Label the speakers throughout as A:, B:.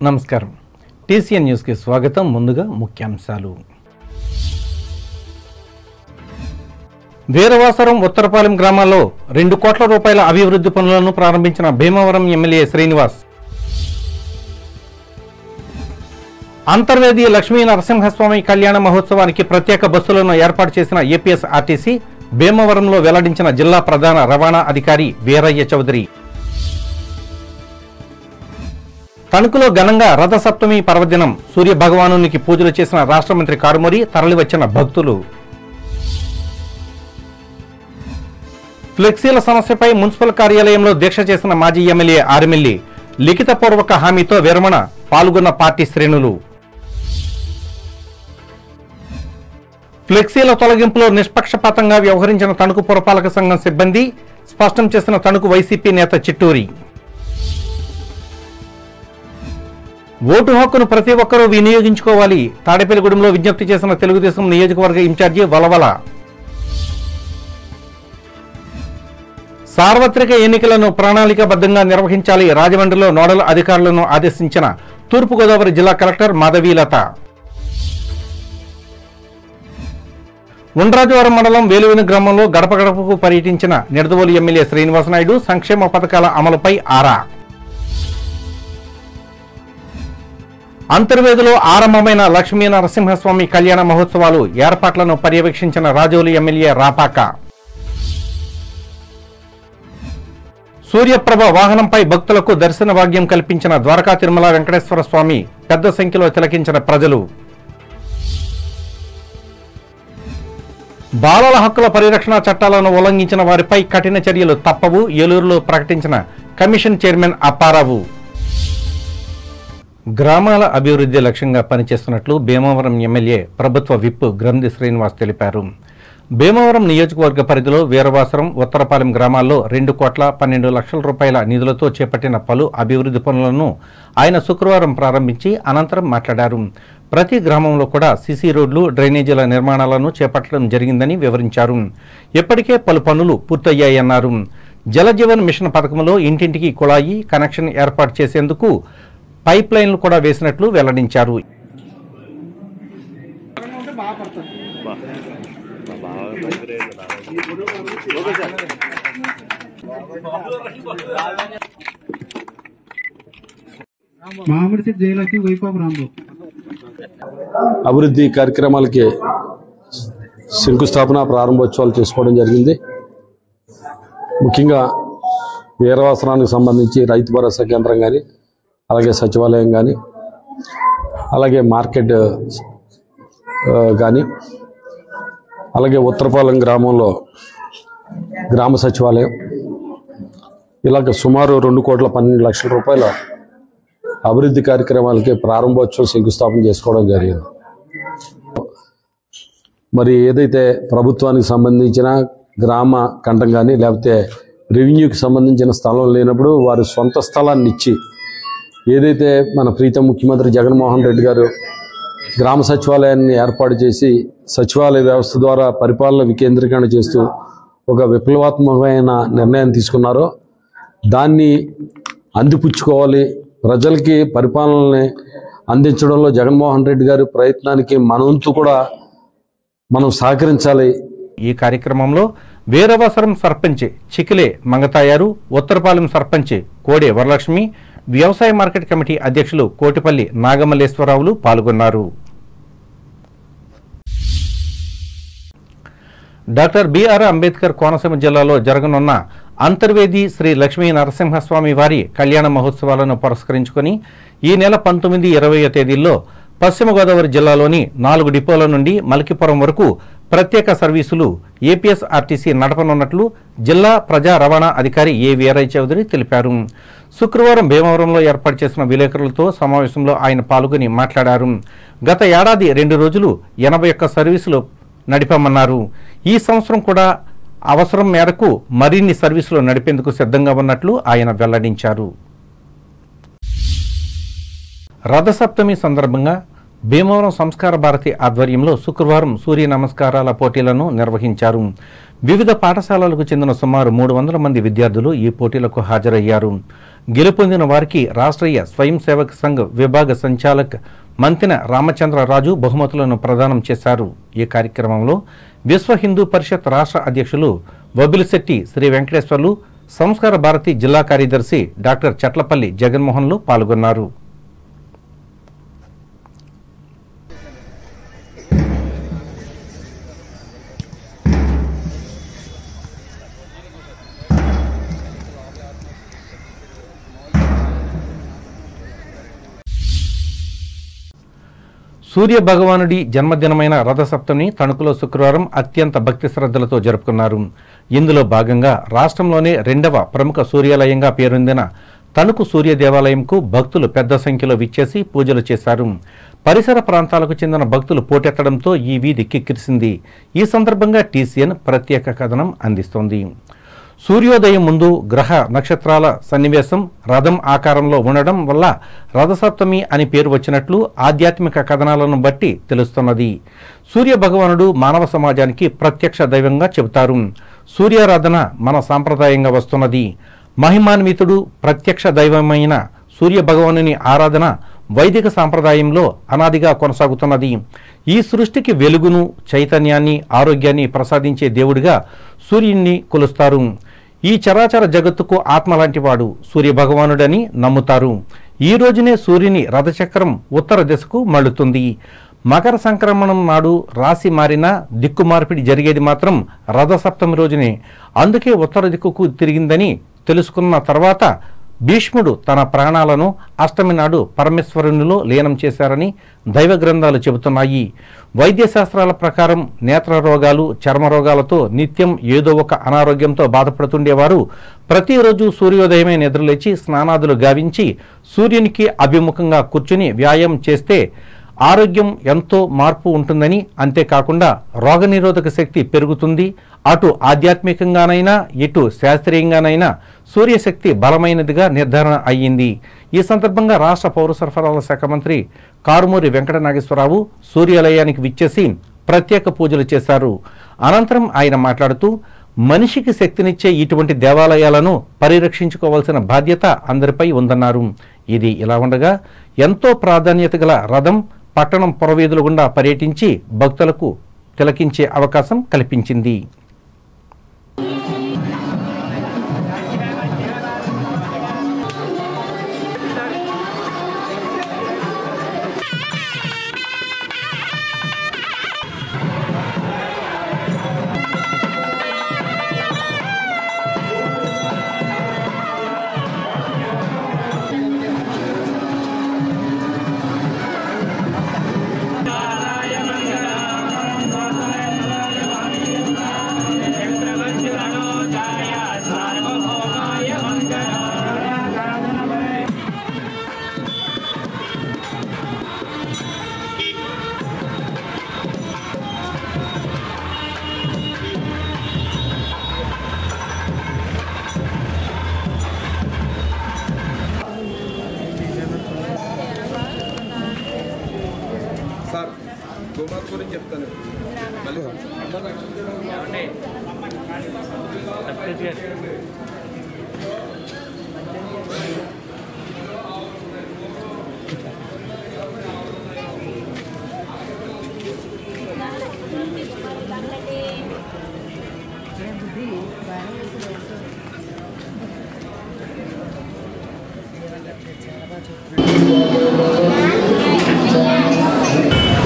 A: నమస్కారం. టీసీఎన్ న్యూస్కి స్వాగతం. ముందుగా ముఖ్యాంశాలు. వీరవాసరం ఉత్తరపాలెం గ్రామాల్లో 2 కోట్ల రూపాయల అభివృద్ధి పనులను ప్రారంభించిన భీమవరం ఎమ్మెల్యే శ్రీనివాస్. అంతర్వేది లక్ష్మీ నరసింహస్వామి కళ్యాణ మహోత్సవానికి ప్రత్యేక బస్సులను ఏర్పాటు చేసిన ఏపీఎస్ఆర్టీసీ భీమవరంలో వెల్లడించిన జిల్లా ప్రధాన రవాణా అధికారి వీరయ్య చౌదరి. తణుకులో ఘనంగా రథసప్తమి పర్వదినం సూర్య భగవానునికి పూజలు చేసిన రాష్ట్ర మంత్రి కారుమూరి, తరలివచ్చిన భక్తులు. ఫ్లెక్సీల సమస్యపై మున్సిపల్ కార్యాలయంలో దీక్ష చేసిన మాజీ ఎమ్మెల్యే ఆర్మిల్లి. లిఖితపూర్వక హామీతో విరమణ, పాల్గొన్న పార్టీ శ్రేణులు. ఫ్లెక్సీల తొలగింపులో నిష్పక్షపాతంగా వ్యవహరించిన తణుకు పురపాలక సంఘం సిబ్బంది, స్పష్టం చేసిన తణుకు వైసీపీ నేత చిట్టూరి. ఓటు హక్కును ప్రతి ఒక్కరూ వినియోగించుకోవాలి, తాడేపల్లిగూడెంలో విజ్ఞప్తి చేసిన తెలుగుదేశం నియోజకవర్గ ఇన్ఛార్జి వలవల. సార్వత్రిక ఎన్నికలను ప్రణాళికాబద్ధంగా నిర్వహించాలి, రాజమండ్రిలో నోడల్ అధికారులను ఆదేశించిన తూర్పుగోదావరి జిల్లా కలెక్టర్ మాధవీలత. ఉండ్రాజవరం మండలం వేలువెను గ్రామంలో గడప గడపకు పర్యటించిన నిడదవోలు ఎమ్మెల్యే శ్రీనివాస్ నాయుడు సంక్షేమ పథకాల అమలుపై ఆరా. అంతర్వేదిలో ఆరంభమైన లక్ష్మీ నరసింహస్వామి కళ్యాణ మహోత్సవాలు ఏర్పాట్లను పర్యవేక్షించిన రాజోలు ఎమ్మెల్యే రాపాక. సూర్యప్రభ వాహనంపై భక్తులకు దర్శన భాగ్యం కల్పించిన ద్వారకా తిరుమల వెంకటేశ్వర స్వామి, పెద్ద సంఖ్యలో తిలకించిన ప్రజలు. బాలల హక్కుల పరిరక్షణ చట్టాలను ఉల్లంఘించిన వారిపై కఠిన చర్యలు తప్పవు, ఏలూరులో ప్రకటించిన కమిషన్ చైర్మన్ అప్పారావు. గ్రామాల అభివృద్ధి లక్ష్యంగా పనిచేస్తున్నట్లు భీమవరం ఎమ్మెల్యే ప్రభుత్వ విప్ గ్రంథి శ్రీనివాస్ తెలిపారు. భీమవరం నియోజకవర్గ పరిధిలో వీరవాసరం, ఉత్తరపాలెం గ్రామాల్లో 2,12,00,000 రూపాయల నిధులతో చేపట్టిన పలు అభివృద్ధి పనులను ఆయన శుక్రవారం ప్రారంభించి అనంతరం మాట్లాడారు. ప్రతి గ్రామంలో కూడా సీసీ రోడ్లు, డ్రైనేజీల నిర్మాణాలను చేపట్టడం జరిగిందని వివరించారు. ఇప్పటికే పలు పనులు పూర్తయ్యాయన్నారు. జలజీవన్ మిషన్ పథకంలో ఇంటింటికి కుళాయి కనెక్షన్ ఏర్పాటు చేసేందుకు పైప్ లైన్లు కూడా వేసినట్లు వెల్లడించారు.
B: అభివృద్ధి కార్యక్రమాలకి శంకుస్థాపన, ప్రారంభోత్సవాలు చేసుకోవడం జరిగింది. ముఖ్యంగా వీరవాసరానికి సంబంధించి రైతు భరోసా కేంద్రం కానీ, అలాగే సచివాలయం కానీ, అలాగే మార్కెట్ కానీ, అలాగే ఉత్తరపాలెం గ్రామంలో గ్రామ సచివాలయం, ఇలాగ సుమారు 2,12,00,000 రూపాయల అభివృద్ధి కార్యక్రమాలకి ప్రారంభోత్సవం శంకుస్థాపన చేసుకోవడం జరిగింది. మరి ఏదైతే ప్రభుత్వానికి సంబంధించిన గ్రామ కంఠం కానీ, లేకపోతే రెవెన్యూకి సంబంధించిన స్థలం లేనప్పుడు వారి సొంత స్థలాన్ని ఇచ్చి, ఏదైతే మన ప్రీతం ముఖ్యమంత్రి జగన్మోహన్ రెడ్డి గారు గ్రామ సచివాలయాన్ని ఏర్పాటు చేసి సచివాలయ వ్యవస్థ ద్వారా పరిపాలన వికేంద్రీకరణ చేస్తూ ఒక విప్లవాత్మకమైన నిర్ణయం తీసుకున్నారో దాన్ని అందిపుచ్చుకోవాలి, ప్రజలకి పరిపాలనని అందించడంలో జగన్మోహన్ రెడ్డి గారి ప్రయత్నానికి మనంతు కూడా మనం సహకరించాలి.
A: ఈ కార్యక్రమంలో వీరవాసరం సర్పంచ్ చికిలే మంగతాయారు, ఉత్తరపాలెం సర్పంచ్ కోడే వరలక్ష్మి, వ్యవసాయ మార్కెట్ కమిటీ అధ్యక్షులు కోటిపల్లి నాగమల్లేశ్వరరావులు పాల్గొన్నారు. డాక్టర్ బిఆర్ అంబేద్కర్ కోనసీమ జిల్లాలో జరగనున్న అంతర్వేది శ్రీ లక్ష్మీ నరసింహస్వామి వారి కళ్యాణ మహోత్సవాలను పురస్కరించుకొని ఈ నెల 19, 20 తేదీల్లో పశ్చిమ గోదావరి జిల్లాలోని 4 డిపోల నుండి మల్కిపురం వరకు ప్రత్యేక సర్వీసులు ఏపీఎస్ఆర్టీసీ నడపనున్నట్లు జిల్లా ప్రజా రవాణా అధికారి ఏ వీరయ్య చౌదరి తెలిపారు. శుక్రవారం భీమవరంలో ఏర్పాటు చేసిన విలేకరులతో సమావేశంలో ఆయన పాల్గొని మాట్లాడారు. గత ఏడాది 2 రోజులు 81 సర్వీసులు నడిపామన్నారు. ఈ సంవత్సరం కూడా అవసరం మేరకు మరిన్ని సర్వీసులు నడిపేందుకు సిద్ధంగా ఉన్నట్లు ఆయన వెల్లడించారు. రథసప్తమి సందర్భంగా భీమవరం సంస్కార భారతి ఆధ్వర్యంలో శుక్రవారం సూర్య నమస్కారాల పోటీలను నిర్వహించారు. వివిధ పాఠశాలలకు చెందిన సుమారు 300 మంది విద్యార్థులు ఈ పోటీలకు హాజరయ్యారు. గెలుపొందిన వారికి రాష్ట్రీయ స్వయం సేవక్ సంఘ్ విభాగ సంచాలక్ మంతిన రామచంద్రరాజు బహుమతులను ప్రదానం చేశారు. ఈ కార్యక్రమంలో విశ్వ హిందూ పరిషత్ రాష్ట్ర అధ్యక్షులు వబిలిశెట్టి శ్రీ వెంకటేశ్వర్లు, సంస్కార భారతి జిల్లా కార్యదర్శి డాక్టర్ చట్లపల్లి జగన్మోహన్లు పాల్గొన్నారు. సూర్య భగవానుడి జన్మదినమైన రథసప్తమిని తణుకులో శుక్రవారం అత్యంత భక్తి శ్రద్ధలతో జరుపుకున్నారు. ఇందులో భాగంగా రాష్ట్రంలోనే 2వ ప్రముఖ సూర్యాలయంగా పేరొందిన తణుకు సూర్య దేవాలయంకు భక్తులు పెద్ద సంఖ్యలో విచ్చేసి పూజలు చేశారు. పరిసర ప్రాంతాలకు చెందిన భక్తులు పోటెత్తడంతో ఈ వీధి కిక్కిరిసింది. ఈ సందర్భంగా TCN ప్రత్యేక కథనం అందిస్తోంది. సూర్యోదయం ముందు గ్రహ నక్షత్రాల సన్నివేశం రథం ఆకారంలో ఉండడం వల్ల రథసప్తమి అని పేరు వచ్చినట్లు ఆధ్యాత్మిక కథనాలను బట్టి తెలుస్తున్నది. సూర్య భగవానుడు మానవ సమాజానికి ప్రత్యక్ష దైవంగా చెబుతారు. సూర్యారాధన మన సాంప్రదాయంగా వస్తున్నది. మహిమాన్వితుడు ప్రత్యక్ష దైవమైన సూర్య భగవానుని ఆరాధన వైదిక సాంప్రదాయంలో అనాదిగా కొనసాగుతున్నది. ఈ సృష్టికి వెలుగును, చైతన్యాన్ని, ఆరోగ్యాన్ని ప్రసాదించే దేవుడిగా సూర్యుడిని కొలుస్తారు. ఈ చరాచర జగత్తుకు ఆత్మ లాంటివాడు సూర్య భగవానుడని నమ్ముతారు. ఈ రోజునే సూర్యుని రథచక్రం ఉత్తర దిశకు మళ్ళుతుంది. మకర సంక్రమణం నాడు రాశి మారినా దిక్కు మార్పిడి జరిగేది మాత్రం రథసప్తమి రోజునే. అందుకే ఉత్తర దిక్కుకు తిరిగిందని తెలుసుకున్న తర్వాత భీష్ముడు తన ప్రాణాలను అష్టమి నాడు పరమేశ్వరునిలో లీనం చేశారని దైవ గ్రంథాలు చెబుతున్నాయి. వైద్యశాస్త్రాల ప్రకారం నేత్ర రోగాలు, చర్మ రోగాలతో నిత్యం ఏదో ఒక అనారోగ్యంతో బాధపడుతుండేవారు ప్రతిరోజు సూర్యోదయమే నిద్రలేచి స్నానాదులు గావించి సూర్యునికి అభిముఖంగా కూర్చుని వ్యాయామం చేస్తే ఆరోగ్యం ఎంతో మార్పు ఉంటుందని, అంతేకాకుండా రోగనిరోధక శక్తి పెరుగుతుంది. అటు ఆధ్యాత్మికంగానైనా ఇటు శాస్త్రీయంగానైనా సూర్యశక్తి బలమైనదిగా నిర్ధారణ అయ్యింది. ఈ సందర్భంగా రాష్ట్ర పౌర సరఫరాల శాఖ మంత్రి కారుమూరి వెంకట నాగేశ్వరరావు సూర్యాలయానికి విచ్చేసి ప్రత్యేక పూజలు చేశారు. అనంతరం ఆయన మాట్లాడుతూ మనిషికి శక్తినిచ్చే ఇటువంటి దేవాలయాలను పరిరక్షించుకోవాల్సిన బాధ్యత అందరిపై ఉందన్నారు. ఇది ఇలా ఉండగా ఎంతో ప్రాధాన్యత గల రథం పట్టణం పురవీధుల గుండా పర్యటించి భక్తులకు తిలకించే అవకాశం కల్పించింది.
C: సార్ గోమాత గురించి చెప్తాను.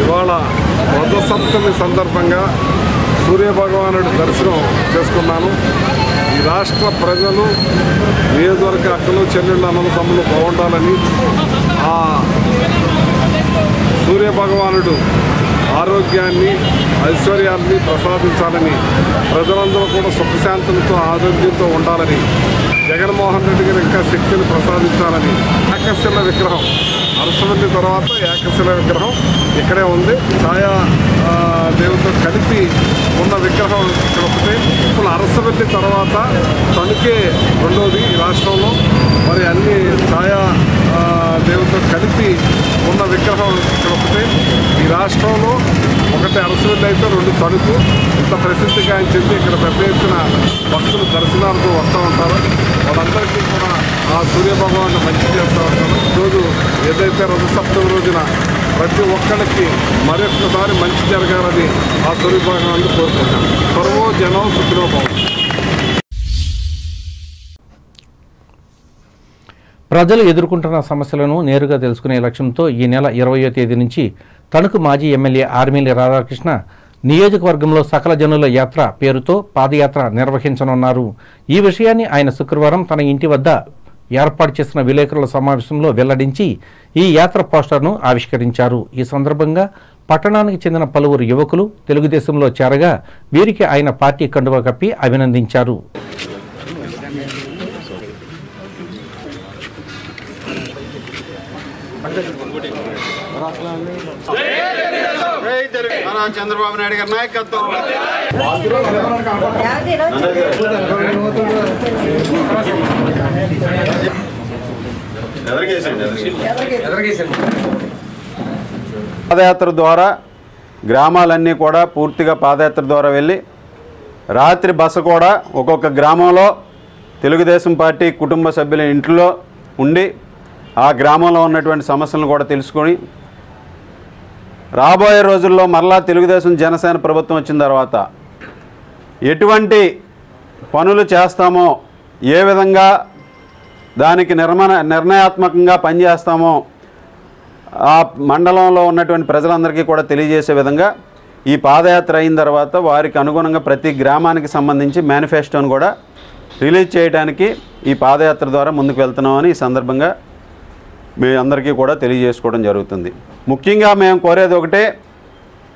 C: ఇవాళ రథసప్తమి సందర్భంగా సూర్యభగవానుడి దర్శనం చేసుకున్నాను. ఈ రాష్ట్ర ప్రజలు, నియోజకవర్గ అక్కలు, చెల్లెళ్ళు, అన్నలు, తమ్ముళ్ళు బాగుండాలని, ఆ సూర్యభగవానుడు ఆరోగ్యాన్ని, ఐశ్వర్యాన్ని ప్రసాదించాలని, ప్రజలందరూ కూడా సుఖశాంతులతో ఆరోగ్యంతో ఉండాలని, జగన్మోహన్ రెడ్డి గారు ఇంకా శక్తిని ప్రసాదించాలని ఏకశిల విగ్రహం అరసవల్లి తర్వాత ఏకశిల విగ్రహం ఇక్కడే ఉంది. ఛాయా దేవుతో కలిపి ఉన్న విగ్రహం ఇక్కడ ఒకటి. ఇప్పుడు అరసవల్లి తర్వాత తణుకే రెండోది ఈ రాష్ట్రంలో. మరి అన్ని ఛాయా దేవుతో కలిపి ఉన్న విగ్రహం ఇక్కడ ఒకటి ఈ రాష్ట్రంలో. ఒకటి అరసవెల్లి అయితే, 2 తణుకు. ఇంత ప్రసిద్ధిగా చెంది ఇక్కడ పెద్ద ఎత్తున భక్తులు దర్శనాలకు వస్తూ ఉంటారు. వాళ్ళందరికీ కూడా ఆ సూర్యభగవాన్ని మంచి చేస్తూ ఉంటారు. ఈరోజు ఏదైతే రథసప్తమి రోజున ప్రతి ఒక్కరికి మరొకసారి మంచి జరగాలని ఆ సూర్యభగవాన్ని కోరుకుంటాను. సర్వో జనం సుఖినో భవంతు.
A: ప్రజలు ఎదుర్కొంటున్న సమస్యలను నేరుగా తెలుసుకునే లక్ష్యంతో ఈ నెల 20వ తేదీ నుంచి తణుకు మాజీ ఎమ్మెల్యే ఆర్మిల్లి రాధాకృష్ణ నియోజకవర్గంలో సకల జనుల యాత్ర పేరుతో పాదయాత్ర నిర్వహించనున్నారు. ఈ విషయాన్ని ఆయన శుక్రవారం తన ఇంటి వద్ద ఏర్పాటు చేసిన విలేకరుల సమావేశంలో వెల్లడించి ఈ యాత్ర పోస్టర్ను ఆవిష్కరించారు. ఈ సందర్భంగా పట్టణానికి చెందిన పలువురు యువకులు తెలుగుదేశంలో చేరగా వీరికి ఆయన పార్టీ కండువా కప్పి అభినందించారు.
D: చంద్రబాబు నాయుడు గారి నాయకత్వం.
E: పాదయాత్ర ద్వారా గ్రామాలన్నీ కూడా పూర్తిగా పాదయాత్ర ద్వారా వెళ్ళి రాత్రి బస కూడా ఒక్కొక్క గ్రామంలో తెలుగుదేశం పార్టీ కుటుంబ సభ్యుల ఇంట్లో ఉండి ఆ గ్రామంలో ఉన్నటువంటి సమస్యలను కూడా తెలుసుకొని రాబోయే రోజుల్లో మరలా తెలుగుదేశం జనసేన ప్రభుత్వం వచ్చిన తర్వాత ఎటువంటి పనులు చేస్తామో, ఏ విధంగా దానికి నిర్ణయాత్మకంగా పనిచేస్తామో ఆ మండలంలో ఉన్నటువంటి ప్రజలందరికీ కూడా తెలియజేసే విధంగా ఈ పాదయాత్ర అయిన తర్వాత వారికి అనుగుణంగా ప్రతి గ్రామానికి సంబంధించి మేనిఫెస్టోను కూడా రిలీజ్ చేయడానికి ఈ పాదయాత్ర ద్వారా ముందుకు వెళ్తున్నామని ఈ సందర్భంగా మీ అందరికీ కూడా తెలియజేసుకోవడం జరుగుతుంది. ముఖ్యంగా మేము కోరేది ఒకటే,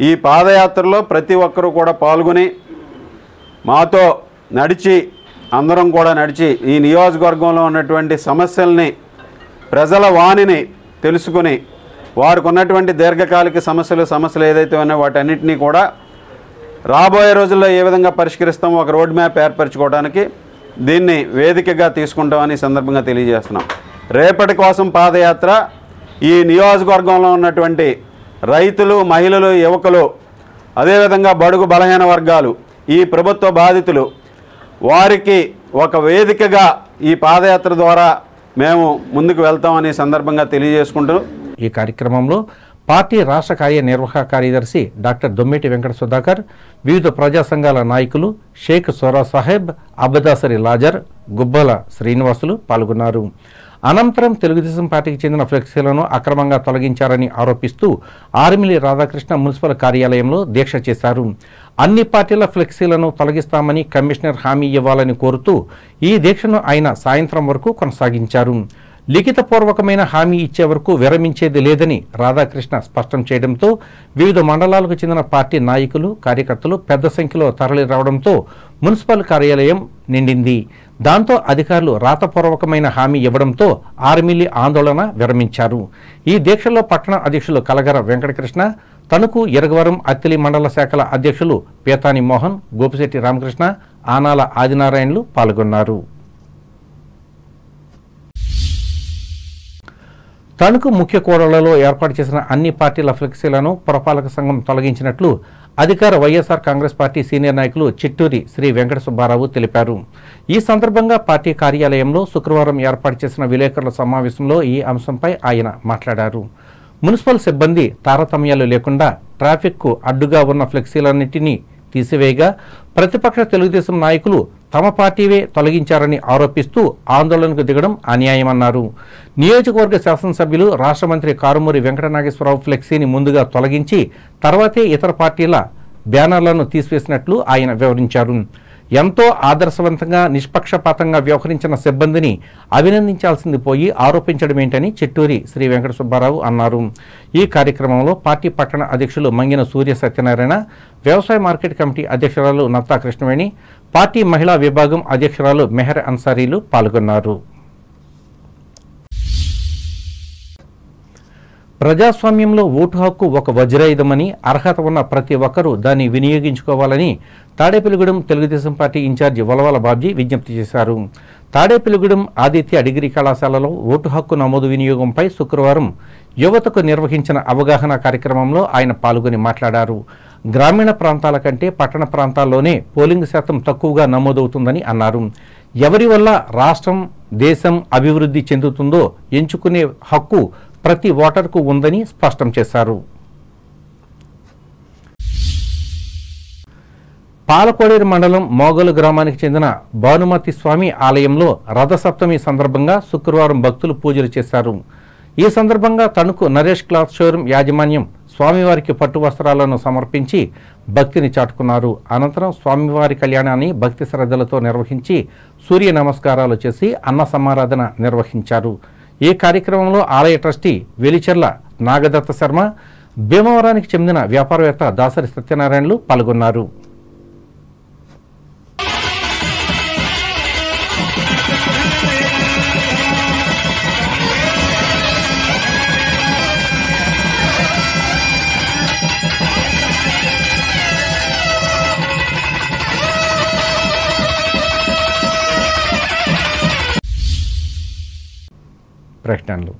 E: ఈ పాదయాత్రలో ప్రతి ఒక్కరూ కూడా పాల్గొని మాతో నడిచి అందరం కూడా నడిచి ఈ నియోజకవర్గంలో ఉన్నటువంటి సమస్యల్ని, ప్రజల వాణిని తెలుసుకుని వారికి ఉన్నటువంటి దీర్ఘకాలిక సమస్యలు ఏదైతే ఉన్నాయో వాటన్నిటినీ కూడా రాబోయే రోజుల్లో ఏ విధంగా పరిష్కరిస్తామో ఒక రోడ్ మ్యాప్ ఏర్పరచుకోవడానికి దీన్ని వేదికగా తీసుకుంటామని సందర్భంగా తెలియజేస్తున్నాం. రేపటి కోసం పాదయాత్ర ఈ నియోజకవర్గంలో ఉన్నటువంటి రైతులు, మహిళలు, యువకులు, అదేవిధంగా బడుగు బలహీన వర్గాలు, ఈ ప్రభుత్వ బాధితులు వారికి ఒక వేదికగా ఈ పాదయాత్ర ద్వారా మేము ముందుకు వెళ్తామని సందర్భంగా తెలియజేసుకుంటూ
A: ఈ కార్యక్రమంలో పార్టీ రాష్ట్ర కార్యనిర్వాహక కార్యదర్శి డాక్టర్ దొమ్మేటి వెంకట సుధాకర్, వివిధ ప్రజా సంఘాల నాయకులు షేక్ సోరా సాహెబ్, అబ్బదాసరి లాజర్, గుబ్బల శ్రీనివాసులు పాల్గొన్నారు. అనంతరం తెలుగుదేశం పార్టీకి చెందిన ఫ్లెక్సీలను అక్రమంగా తొలగించారని ఆరోపిస్తూ ఆర్మిల్లి రాధాకృష్ణ మున్సిపల్ కార్యాలయంలో దీక్ష చేశారు. అన్ని పార్టీల ఫ్లెక్సీలను తొలగిస్తామని కమిషనర్ హామీ ఇవ్వాలని కోరుతూ ఈ దీక్షను ఆయన సాయంత్రం వరకు కొనసాగించారు. లిఖితపూర్వకమైన హామీ ఇచ్చే వరకు విరమించేది లేదని రాధాకృష్ణ స్పష్టం చేయడంతో వివిధ మండలాలకు చెందిన పార్టీ నాయకులు, కార్యకర్తలు పెద్ద సంఖ్యలో తరలి రావడంతో మున్సిపల్ కార్యాలయం నిండింది. దాంతో అధికారులు రాతపూర్వకమైన హామీ ఇవ్వడంతో ఆర్మిల్లి ఆందోళన విరమించారు. ఈ దీక్షలో పట్టణ అధ్యక్షులు కలగర వెంకటకృష్ణ, తణుకు, ఇరగవరం, అత్తిలి మండల శాఖల అధ్యక్షులు పేతాని మోహన్, గోపిశెట్టి రామకృష్ణ, ఆనాల ఆదినారాయణలు పాల్గొన్నారు. తణుకు ముఖ్య కూడళ్లలో ఏర్పాటు చేసిన అన్ని పార్టీల ఫ్లెక్సీలను పురపాలక సంఘం తొలగించినట్లు అధికార వైఎస్ఆర్ కాంగ్రెస్ పార్టీ సీనియర్ నాయకులు చిట్టూరి శ్రీ వెంకట సుబ్బారావు తెలిపారు. ఈ సందర్భంగా పార్టీ కార్యాలయంలో శుక్రవారం ఏర్పాటు చేసిన విలేకరుల సమావేశంలో ఈ అంశంపై ఆయన మాట్లాడారు. మున్సిపల్ సిబ్బంది తారతమ్యాలు లేకుండా ట్రాఫిక్కు అడ్డుగా ఉన్న ఫ్లెక్సీలన్నింటినీ తీసివేయగా ప్రతిపక్ష తెలుగుదేశం నాయకులు తమ పార్టీవే తొలగించారని ఆరోపిస్తూ ఆందోళనకు దిగడం అన్యాయమన్నారు. నియోజకవర్గ శాసనసభ్యులు, రాష్ట్ర మంత్రి కారుమూరి వెంకటనాగేశ్వరరావు ఫ్లెక్సీని ముందుగా తొలగించి తర్వాతే ఇతర పార్టీల బ్యానర్లను తీసివేసినట్లు ఆయన వివరించారు. ఎంతో ఆదర్శవంతంగా, నిష్పక్షపాతంగా వ్యవహరించిన సిబ్బందిని అభినందించాల్సింది పోయి ఆరోపించడమేంటని చిట్టూరి శ్రీ వెంకట సుబ్బారావు అన్నారు. ఈ కార్యక్రమంలో పార్టీ పట్టణ అధ్యక్షులు మంగిన సూర్య సత్యనారాయణ, వ్యవసాయ మార్కెట్ కమిటీ అధ్యక్షురాలు నత్తా కృష్ణవేణి, పార్టీ మహిళా విభాగం అధ్యక్షురాలు మెహర్ అన్సారీలు పాల్గొన్నారు. ప్రజాస్వామ్యంలో ఓటు హక్కు ఒక వజ్రాయుధమని, అర్హత ఉన్న ప్రతి ఒక్కరూ దాన్ని వినియోగించుకోవాలని తాడేపల్లిగూడెం తెలుగుదేశం పార్టీ ఇన్ఛార్జి వలవల బాబ్జీ విజ్ఞప్తి చేశారు. తాడేపల్లిగూడెం ఆదిత్య డిగ్రీ కళాశాలలో ఓటు హక్కు నమోదు వినియోగంపై శుక్రవారం యువతకు నిర్వహించిన అవగాహన కార్యక్రమంలో ఆయన పాల్గొని మాట్లాడారు. గ్రామీణ ప్రాంతాల కంటే పట్టణ ప్రాంతాల్లోనే పోలింగ్ శాతం తక్కువగా నమోదవుతుందని అన్నారు. ఎవరి వల్ల రాష్ట్రం, దేశం అభివృద్ధి చెందుతుందో ఎంచుకునే హక్కు ప్రతి ఓటర్కు ఉందని స్పష్టం చేశారు. పాలకోడేరు మండలం మోగలు గ్రామానికి చెందిన భానుమతి స్వామి ఆలయంలో రథసప్తమి సందర్భంగా శుక్రవారం భక్తులు పూజలు చేశారు. ఈ సందర్భంగా తణుకు నరేష్ క్లాత్ షోరూం యాజమాన్యం స్వామివారికి పట్టు వస్త్రాలను సమర్పించి భక్తిని చాటుకున్నారు. అనంతరం స్వామివారి కళ్యాణాన్ని భక్తి శ్రద్ధలతో నిర్వహించి సూర్య నమస్కారాలు చేసి అన్న సమారాధన నిర్వహించారు. ఈ కార్యక్రమంలో ఆలయ ట్రస్టీ వెలిచెర్ల నాగదత్త శర్మ, భీమవరానికి చెందిన వ్యాపారవేత్త దాసరి సత్యనారాయణలు పాల్గొన్నారు. ప్రకటనలు